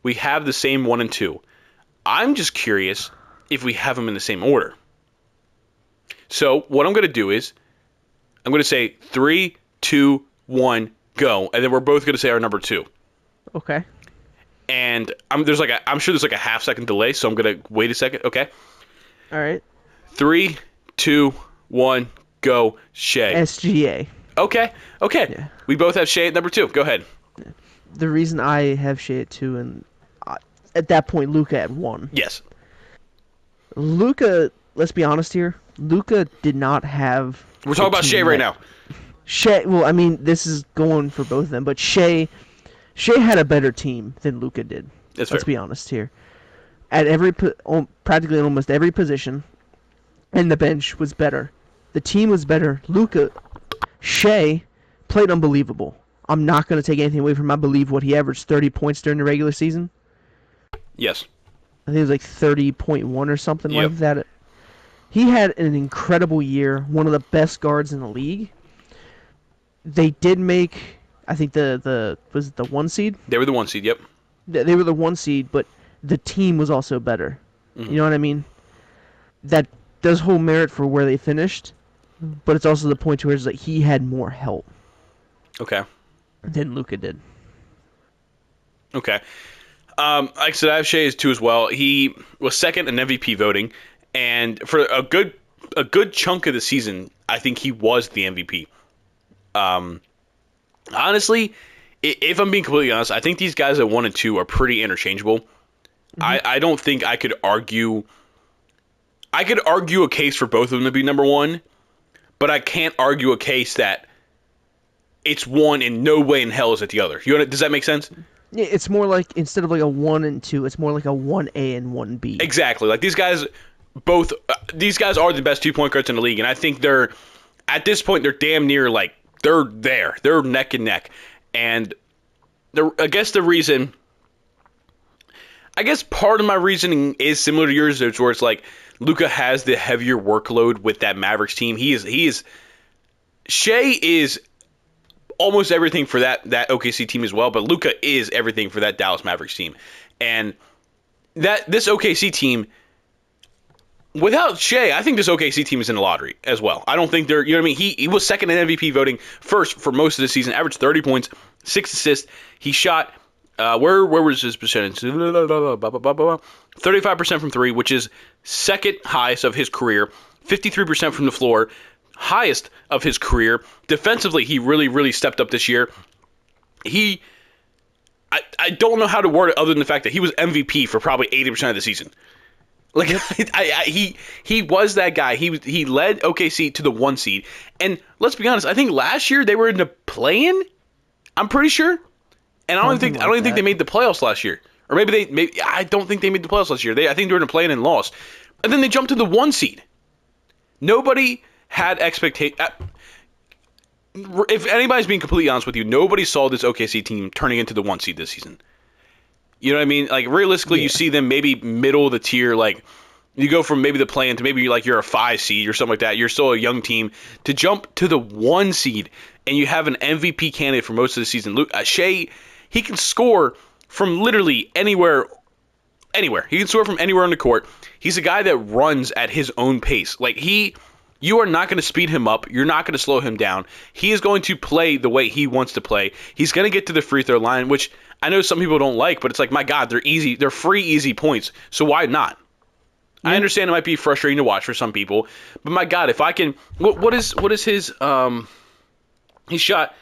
we have the same 1 and 2. I'm just curious if we have them in the same order. So what I'm going to do is I'm going to say 3, 2, 1, go, and then we're both going to say our number 2. Okay. And I'm sure there's like a half-second delay, so I'm going to wait a second. Okay. All right. 3, 2, 1, go. Shea. SGA. Okay. Yeah. We both have Shea at number 2. Go ahead. The reason I have Shea at 2 and at that point Luka at 1. Yes. Luka, let's be honest here. Luka did not have. We're talking about Shea right now. Shea. Well, I mean, this is going for both of them, but Shea had a better team than Luka did. Let's be honest here. At practically almost every position, and the bench was better. The team was better. Shea played unbelievable. I'm not going to take anything away from him. I believe what he averaged 30 points during the regular season. Yes. I think it was like 30.1 or something like that. He had an incredible year, one of the best guards in the league. They did make, I think was it the 1 seed? They were the 1 seed, yep. They were the 1 seed, but the team was also better. Mm-hmm. You know what I mean? That does hold merit for where they finished, but it's also the point to where it's like he had more help. Okay. Than Luka did. Okay. Like I said, I have Shea as 2 as well. He was second in MVP voting, and for a good chunk of the season, I think he was the MVP. Honestly, if I'm being completely honest, I think these guys at 1 and 2 are pretty interchangeable. Mm-hmm. I don't think I could argue. I could argue a case for both of them to be number 1, but I can't argue a case that it's one and no way in hell is it the other. Does that make sense? Yeah, it's more like instead of like a 1 and 2, it's more like a 1A and 1B. Exactly. Like these guys are the best 2-point guards in the league, and I think at this point they're damn near like they're there. They're neck and neck. And I guess part of my reasoning is similar to yours, where it's like Luka has the heavier workload with that Mavericks team. Shea is almost everything for that OKC team as well, but Luka is everything for that Dallas Mavericks team. And this OKC team, without Shea, I think this OKC team is in the lottery as well. I don't think they're, you know what I mean? He was second in MVP voting, first for most of the season, averaged 30 points, 6 assists. He shot, where was his percentage? 35% from 3, which is second highest of his career. 53% from the floor, highest of his career. Defensively, he really, really stepped up this year. I don't know how to word it other than the fact that he was MVP for probably 80% of the season. Like he was that guy. He led OKC to the 1 seed. And let's be honest, I think last year they were in the play-in. I'm pretty sure. And I don't even think they made the playoffs last year. Or maybe I don't think they made the playoffs last year. I think they were in the play-in and lost. And then they jumped to the 1 seed. Nobody had expectation. If anybody's being completely honest with you, nobody saw this OKC team turning into the 1 seed this season. You know what I mean? Like, realistically, you see them maybe middle of the tier. Like, you go from maybe the play-in to maybe like you're a 5 seed or something like that. You're still a young team. To jump to the 1 seed and you have an MVP candidate for most of the season. Shea, he can score from literally anywhere. He can score from anywhere on the court. He's a guy that runs at his own pace. Like, you are not going to speed him up. You're not going to slow him down. He is going to play the way he wants to play. He's going to get to the free throw line, which I know some people don't like, but it's like, my God, they're easy. They're free, easy points. So why not? Yeah. I understand it might be frustrating to watch for some people, but my God, if I can, what is his? He shot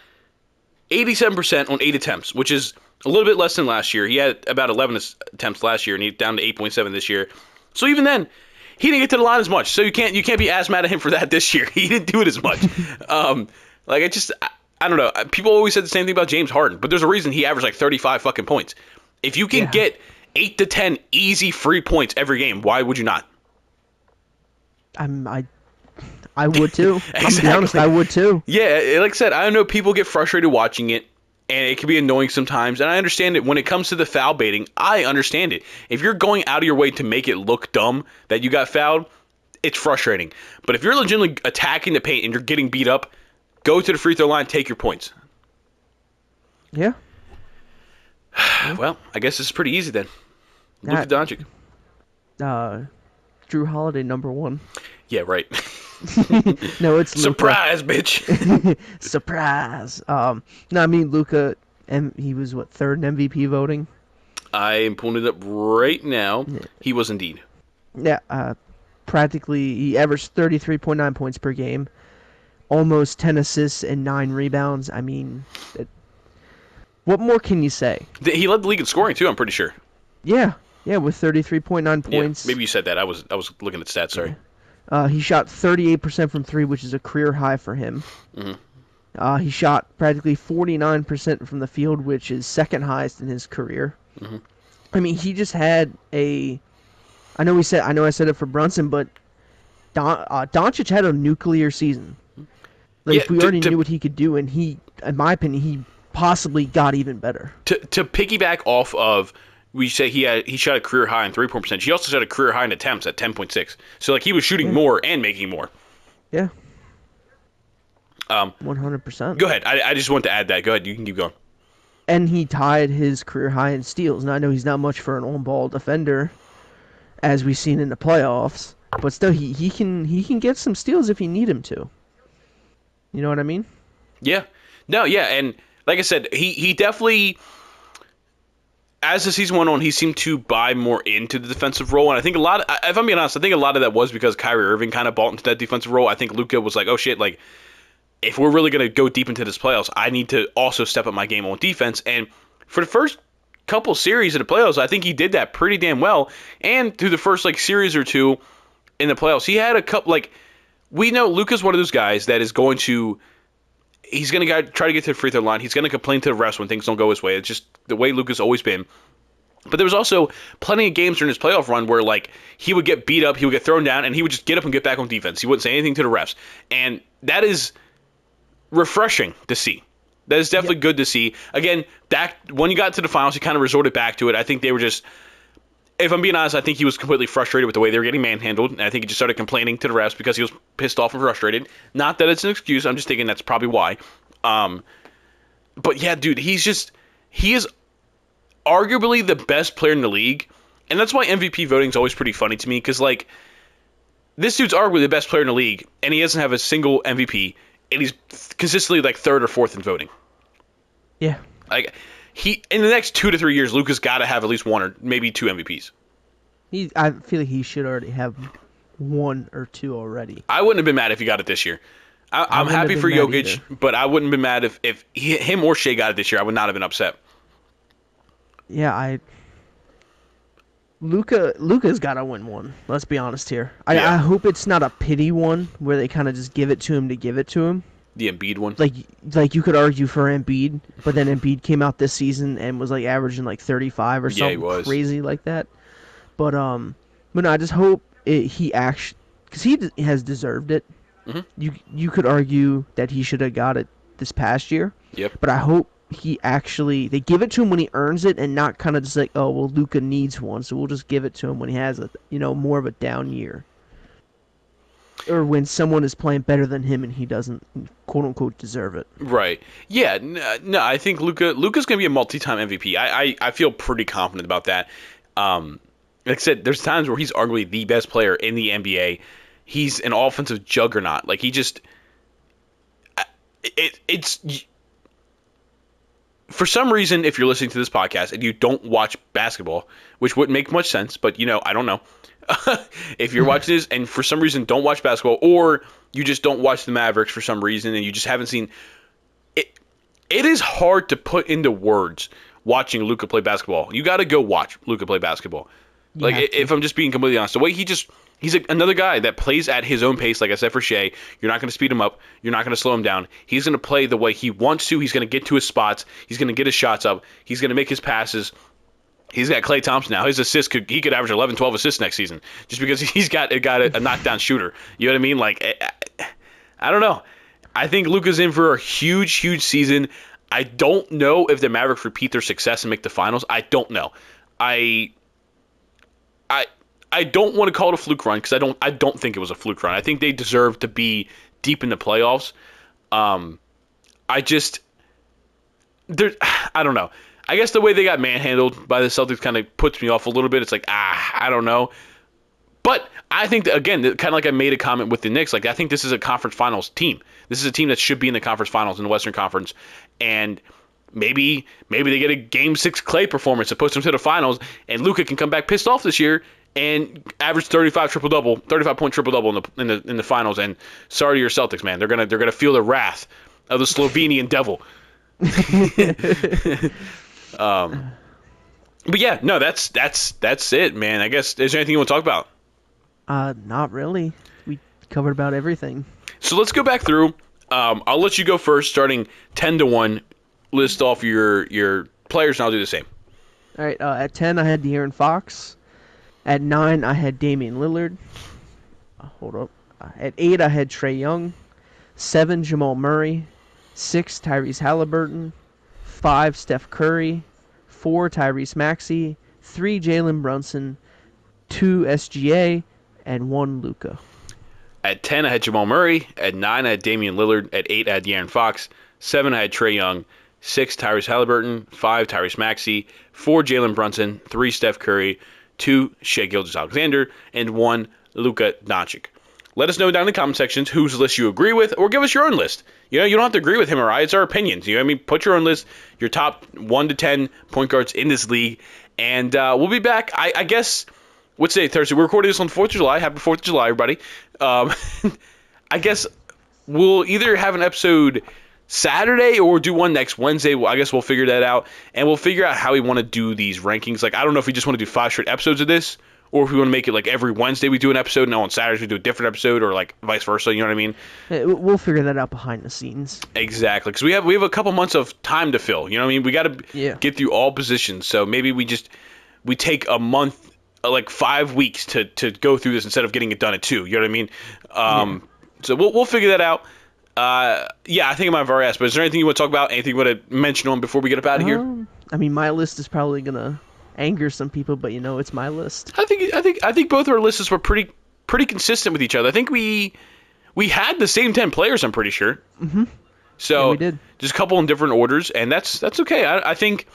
87% on 8 attempts, which is a little bit less than last year. He had about 11 attempts last year, and he's down to 8.7 this year. So even then, he didn't get to the line as much. So you can't be as mad at him for that this year. He didn't do it as much. I don't know. People always said the same thing about James Harden, but there's a reason he averaged like 35 fucking points. If you can get 8 to 10 easy free points every game, why would you not? I would too. Exactly. I'm be honest, I would too. Yeah, like I said, I know people get frustrated watching it, and it can be annoying sometimes. And I understand it when it comes to the foul baiting. I understand it. If you're going out of your way to make it look dumb that you got fouled, it's frustrating. But if you're legitimately attacking the paint and you're getting beat up, go to the free throw line, take your points. Yeah. Well, I guess it's pretty easy then. Luka Doncic. Drew Holiday #1. Yeah, right. No, it's Luka. Surprise, bitch. Surprise. No, I mean Luka, and he was third in MVP voting. I am pulling it up right now. Yeah. He was indeed. Yeah, practically he averaged 33.9 points per game, almost 10 assists and 9 rebounds. I mean, what more can you say? He led the league in scoring too, I'm pretty sure. Yeah, with 33.9 points. Yeah, maybe you said that. I was looking at stats, sorry. He shot 38% from 3, which is a career high for him. Mm-hmm. He shot practically 49% from the field, which is second highest in his career. Mm-hmm. I mean, he just had a. I know I said it for Brunson, but Doncic had a nuclear season. Like, we already knew what he could do, and he, in my opinion, he possibly got even better. To piggyback off of. We say he shot a career high in 3-point percentage. He also shot a career high in attempts at 10.6. So like he was shooting more and making more. Yeah. 100%. Go ahead. I just want to add that. Go ahead. You can keep going. And he tied his career high in steals. Now I know he's not much for an on-ball defender, as we've seen in the playoffs, but still he can get some steals if you need him to. You know what I mean? Yeah. No. Yeah. And like I said, he definitely. As the season went on, he seemed to buy more into the defensive role, and I think if I'm being honest, I think a lot of that was because Kyrie Irving kind of bought into that defensive role. I think Luka was like, oh shit, like, if we're really going to go deep into this playoffs, I need to also step up my game on defense, and for the first couple series of the playoffs, I think he did that pretty damn well, and through the first, series or two in the playoffs, he had a couple, we know Luka's one of those guys that is going to, he's going to try to get to the free throw line. He's going to complain to the refs when things don't go his way. It's just the way Luka's always been. But there was also plenty of games during his playoff run where, he would get beat up, he would get thrown down, and he would just get up and get back on defense. He wouldn't say anything to the refs. And that is refreshing to see. That is definitely good to see. Again, when you got to the finals, he kind of resorted back to it. I think they were just, if I'm being honest, I think he was completely frustrated with the way they were getting manhandled. And I think he just started complaining to the refs because he was pissed off and frustrated. Not that it's an excuse. I'm just thinking that's probably why. But yeah, dude, he is arguably the best player in the league. And that's why MVP voting is always pretty funny to me. Because, this dude's arguably the best player in the league. And he doesn't have a single MVP. And he's consistently, third or fourth in voting. Yeah. Like he in the next 2 to 3 years, Luka's got to have at least one or maybe two MVPs. I feel like he should already have one or two already. I wouldn't have been mad if he got it this year. I'm wouldn't have happy been for mad Jokic, either. but I wouldn't have been mad if him or Shea got it this year. I would not have been upset. Yeah, Luka's got to win one. Let's be honest here. Yeah, I hope it's not a pity one where they kind of just give it to him to give it to him. the Embiid one. Like you could argue for Embiid, but then Embiid came out this season and was like averaging like 35 or Yeah, he something was. crazy like that. But no, I just hope he actually, because he has deserved it. Hmm. You could argue that he should have got it this past year, Yep. but I hope they give it to him when he earns it and not kind of just like, oh well, Luka needs one, so we'll just give it to him when he has a more of a down year, or when someone is playing better than him and he doesn't quote unquote deserve it. Right. Yeah. No, I think Luka's going to be a multi-time MVP. I feel pretty confident about that. Like I said, there's times where he's arguably the best player in the NBA. He's an offensive juggernaut. Like he just, it's for some reason, if you're listening to this podcast and you don't watch basketball, which wouldn't make much sense, but I don't know. If you're watching this and for some reason don't watch basketball, or you just don't watch the Mavericks for some reason and you just haven't seen it, it is hard to put into words watching Luka play basketball. You got to go watch Luka play basketball. Like, if I'm just being completely honest, the way he's another guy that plays at his own pace, like I said for Shea. You're not going to speed him up. You're not going to slow him down. He's going to play the way he wants to. He's going to get to his spots. He's going to get his shots up. He's going to make his passes. He's got Klay Thompson now. His assists he could average 11, 12 assists next season just because he's got a knockdown shooter. You know what I mean? Like, I don't know. I think Luka's in for a huge, huge season. I don't know if the Mavericks repeat their success and make the finals. I don't know. I don't want to call it a fluke run because I don't think it was a fluke run. I think they deserve to be deep in the playoffs. I don't know. I guess the way they got manhandled by the Celtics kind of puts me off a little bit. It's like, I don't know. But I think that, again, kind of like I made a comment with the Knicks, like I think this is a conference finals team. This is a team that should be in the conference finals in the Western Conference, and maybe they get a Game 6 Klay performance that puts them to the finals, and Luka can come back pissed off this year and average 35 point triple double in the finals. And sorry to your Celtics, man, they're gonna feel the wrath of the Slovenian devil. But yeah, no, that's it, man. I guess, is there anything you want to talk about? Not really. We covered about everything. So let's go back through. I'll let you go first, starting 10-1. List off your players, and I'll do the same. All right. At 10, I had De'Aaron Fox. At 9, I had Damian Lillard. Hold up. At 8, I had Trae Young. 7, Jamal Murray. 6, Tyrese Halliburton. 5, Steph Curry. 4, Tyrese Maxey. 3, Jalen Brunson. 2, SGA. And 1, Luka. At 10, I had Jamal Murray. At 9, I had Damian Lillard. At 8, I had De'Aaron Fox. 7, I had Trae Young. 6, Tyrese Halliburton. 5, Tyrese Maxey. 4, Jalen Brunson. 3, Steph Curry. 2, Shai Gilgeous-Alexander. And 1, Luka Doncic. Let us know down in the comment sections whose list you agree with, or give us your own list. You don't have to agree with him or I. It's our opinions. You know what I mean? Put your own list, your top 1 to 10 point guards in this league. And we'll be back, I guess, what's today, Thursday? We're recording this on the 4th of July. Happy 4th of July, everybody. I guess we'll either have an episode Saturday or do one next Wednesday. I guess we'll figure that out. And we'll figure out how we want to do these rankings. Like, I don't know if we just want to do 5 straight episodes of this, or if we want to make it like every Wednesday we do an episode, and on Saturdays we do a different episode, or like vice versa. You know what I mean? We'll figure that out behind the scenes. Exactly, because we have a couple months of time to fill. You know what I mean? We got to get through all positions. So maybe we take a month, like 5 weeks to go through this instead of getting it done at 2. You know what I mean? So we'll figure that out. Yeah, I think I might have already asked, but is there anything you want to talk about? Anything you want to mention on before we get up out of here? I mean, my list is probably gonna anger some people, but it's my list. I think both our lists were pretty consistent with each other. I think we had the same 10 players, I'm pretty sure. Mm-hmm. So yeah, we did. Just a couple in different orders, and that's okay. I think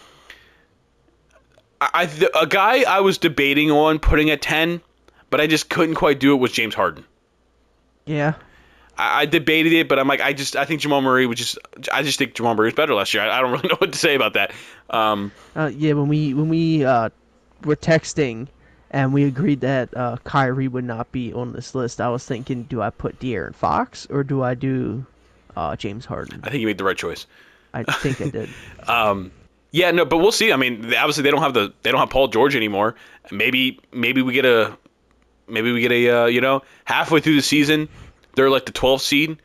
a guy I was debating on putting at 10, but I just couldn't quite do it, was James Harden. Yeah. I debated it, but I'm like, I think Jamal Murray I just think Jamal Murray was better last year. I don't really know what to say about that. Yeah, when we were texting and we agreed that Kyrie would not be on this list, I was thinking, do I put De'Aaron Fox or do I do James Harden? I think you made the right choice. I think I did. Yeah, no, but we'll see. I mean, obviously they don't have Paul George anymore. Maybe we get a halfway through the season, they're like the 12th seed.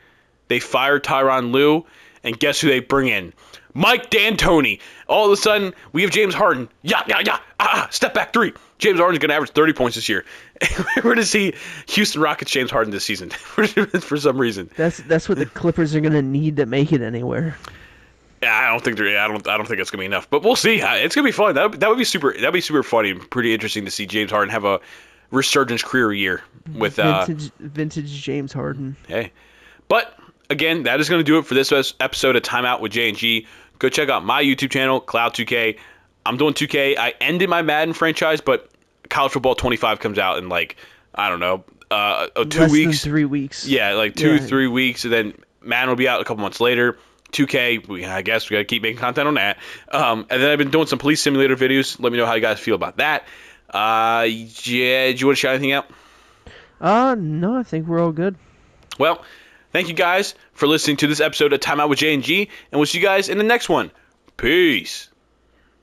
They fire Tyronn Lue, and guess who they bring in? Mike D'Antoni. All of a sudden, we have James Harden. Step back three. James Harden's going to average 30 points this year. We're going to see Houston Rockets James Harden this season for some reason. That's what the Clippers are gonna need to make it anywhere. Yeah, I don't think it's gonna be enough, but we'll see. It's gonna be fun. That would be super. That'd be super funny and pretty interesting to see James Harden have a resurgence career year with Vintage James Harden. Hey, but again, that is gonna do it for this episode of Timeout with J&G. Go check out my YouTube channel, Cloud2K. I'm doing 2K. I ended my Madden franchise, but College Football 25 comes out in like, I don't know, 2 Less weeks. than 3 weeks. Yeah, like 3 weeks, and then Madden will be out a couple months later. 2K, I guess we got to keep making content on that. And then I've been doing some police simulator videos. Let me know how you guys feel about that. Yeah, do you want to shout anything out? No, I think we're all good. Well, thank you guys for listening to this episode of Time Out with J&G, and we'll see you guys in the next one. Peace.